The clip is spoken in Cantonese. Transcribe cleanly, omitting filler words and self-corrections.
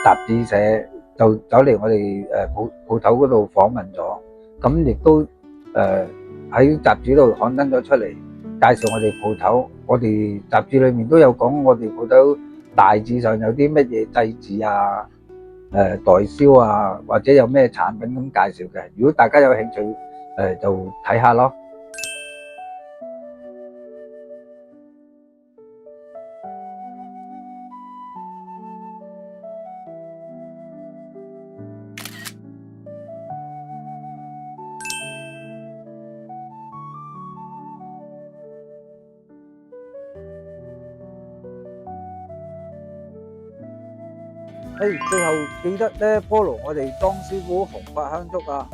雜誌社就走嚟我哋鋪頭嗰度訪問咗，咁亦都喺雜誌度刊登咗出嚟，介紹我哋鋪頭。我哋雜誌裏面都有講我哋鋪頭大致上有啲乜嘢祭祀啊、代銷啊，或者有咩產品咁介紹嘅。如果大家有興趣，就睇下咯。最後記得咧 follow 我哋莊師傅紅發香燭啊！